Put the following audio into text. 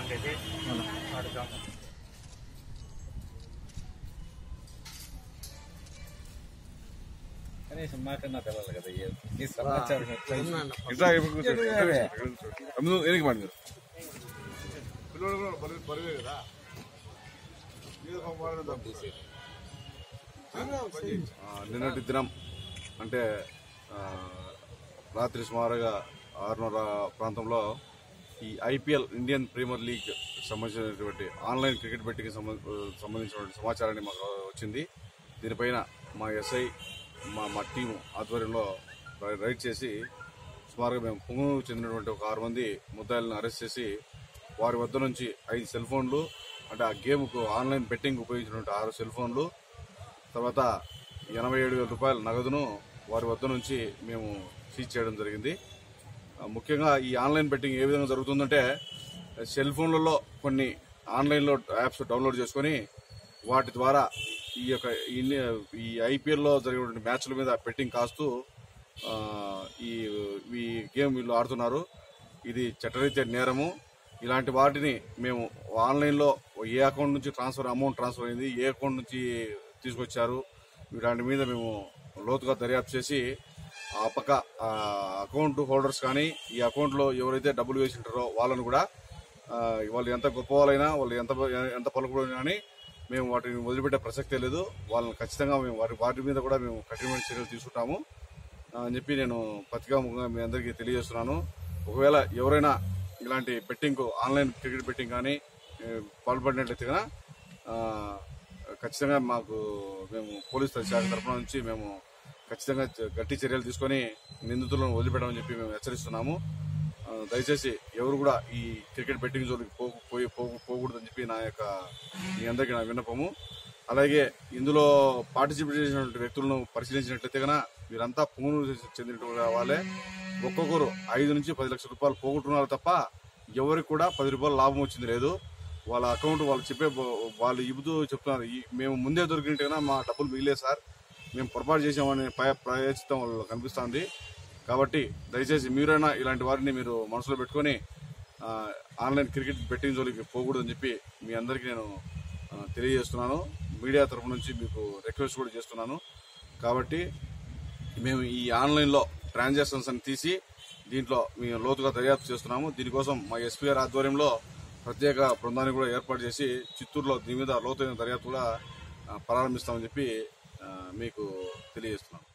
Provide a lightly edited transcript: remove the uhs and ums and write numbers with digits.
ఉండేది ఆడుతాం. కనీసం మాకన్నా తెలాలి కదా ఈ సమాచారం నిన్నటి దినం అంటే రాత్రి సుమారుగా 6:30 ప్రాంతంలో ఈ ఐపీఎల్ ఇండియన్ ప్రీమియర్ లీగ్ సంబంధించినటువంటి ఆన్లైన్ క్రికెట్ బెట్టింగ్ సంబంధించినటువంటి సమాచారాన్ని మాకు వచ్చింది. దీనిపైన మా ఎస్ఐ మా టీం ఆధ్వర్యంలో రైడ్ చేసి సుమారుగా మేము పొంగనూరుకు చెందినటువంటి ఒక 6 మంది ముద్దాయిలను అరెస్ట్ చేసి వారి వద్ద నుంచి 5 సెల్ ఫోన్లు, అంటే ఆ గేమ్కు ఆన్లైన్ బెట్టింగ్ ఉపయోగించినటువంటి 6 సెల్ ఫోన్లు, తర్వాత 87,000 రూపాయల నగదును వారి వద్ద నుంచి మేము సీజ్ చేయడం జరిగింది. ముఖ్యంగా ఈ ఆన్లైన్ బెట్టింగ్ ఏ విధంగా జరుగుతుందంటే, సెల్ ఫోన్లలో కొన్ని ఆన్లైన్లో యాప్స్ డౌన్లోడ్ చేసుకొని వాటి ద్వారా ఈ ఐపీఎల్లో జరిగినటువంటి మ్యాచ్ల మీద బెట్టింగ్ కాస్తూ ఈ గేమ్ వీళ్ళు ఆడుతున్నారు. ఇది చట్టరీత్యా నేరము. ఇలాంటి వాటిని మేము ఆన్లైన్లో ఏ అకౌంట్ నుంచి అమౌంట్ ట్రాన్స్ఫర్ అయింది, ఏ అకౌంట్ నుంచి తీసుకొచ్చారు, వీటి మీద మేము లోతుగా దర్యాప్తు చేసి ఆ పక్క అకౌంట్ హోల్డర్స్ కానీ ఈ అకౌంట్లో ఎవరైతే డబ్బులు వేసి ఉంటారో వాళ్ళను కూడా వాళ్ళు ఎంత గొప్ప వాళ్ళైనా వాళ్ళు ఎంత పలుకుబడి కానీ మేము వాటిని వదిలిపెట్టే ప్రసక్తే లేదు. వాళ్ళని ఖచ్చితంగా మేము వాటి మీద కూడా మేము కఠినమైన చర్యలు తీసుకుంటాము అని చెప్పి నేను పత్రికాముఖంగా మీ అందరికీ తెలియజేస్తున్నాను. ఒకవేళ ఎవరైనా ఇలాంటి బెట్టింగ్ ఆన్లైన్ క్రికెట్ బెట్టింగ్ కానీ పాల్పడినట్లయితే కనుక ఖచ్చితంగా మేము పోలీస్ శాఖ తరఫున నుంచి మేము ఖచ్చితంగా గట్టి చర్యలు తీసుకొని నిందితులను వదిలిపెట్టమని చెప్పి మేము హెచ్చరిస్తున్నాము. దయచేసి ఎవరు కూడా ఈ క్రికెట్ బెట్టింగ్ జోలికి పోకూడదని చెప్పి మీ అందరికీ నా విన్నపము. అలాగే ఇందులో పార్టిసిపేట్ చేసినటువంటి వ్యక్తులను పరిశీలించినట్లయితే కనుక వీరంతా పొంగనూరు చెందినటువంటి వాళ్ళే. ఒక్కొక్కరు 5 నుంచి 10 లక్షల రూపాయలు పోగొట్టున్నారు తప్ప ఎవరికి కూడా 10 రూపాయలు లాభం వచ్చింది లేదు. వాళ్ళ అకౌంట్ వాళ్ళు ఇబుతూ చెప్తున్నారు, మేము ముందే దొరికినట్టు కన్నా మా డబ్బులు మిగిలేదు సార్, మేము పొరపాటు చేసామని ప్రయత్నం వాళ్ళు కనిపిస్తుంది. కాబట్టి దయచేసి మీరైనా ఇలాంటి వారిని మీరు మనసులో పెట్టుకొని ఆన్లైన్ క్రికెట్ బెట్టింగ్ జోలికి పోకూడదని చెప్పి మీ అందరికీ నేను తెలియజేస్తున్నాను. మీడియా తరఫు నుంచి మీకు రిక్వెస్ట్ కూడా చేస్తున్నాను. కాబట్టి మేము ఈ ఆన్లైన్లో ట్రాన్సాక్షన్స్ అని తీసి దీంట్లో మేము లోతుగా దర్యాప్తు చేస్తున్నాము. దీనికోసం మా ఎస్పీ గారి ఆధ్వర్యంలో ప్రత్యేక బృందాన్ని కూడా ఏర్పాటు చేసి చిత్తూరులో దీని మీద లోతైన దర్యాప్తు కూడా ప్రారంభిస్తామని చెప్పి మీకు తెలియజేస్తున్నాను.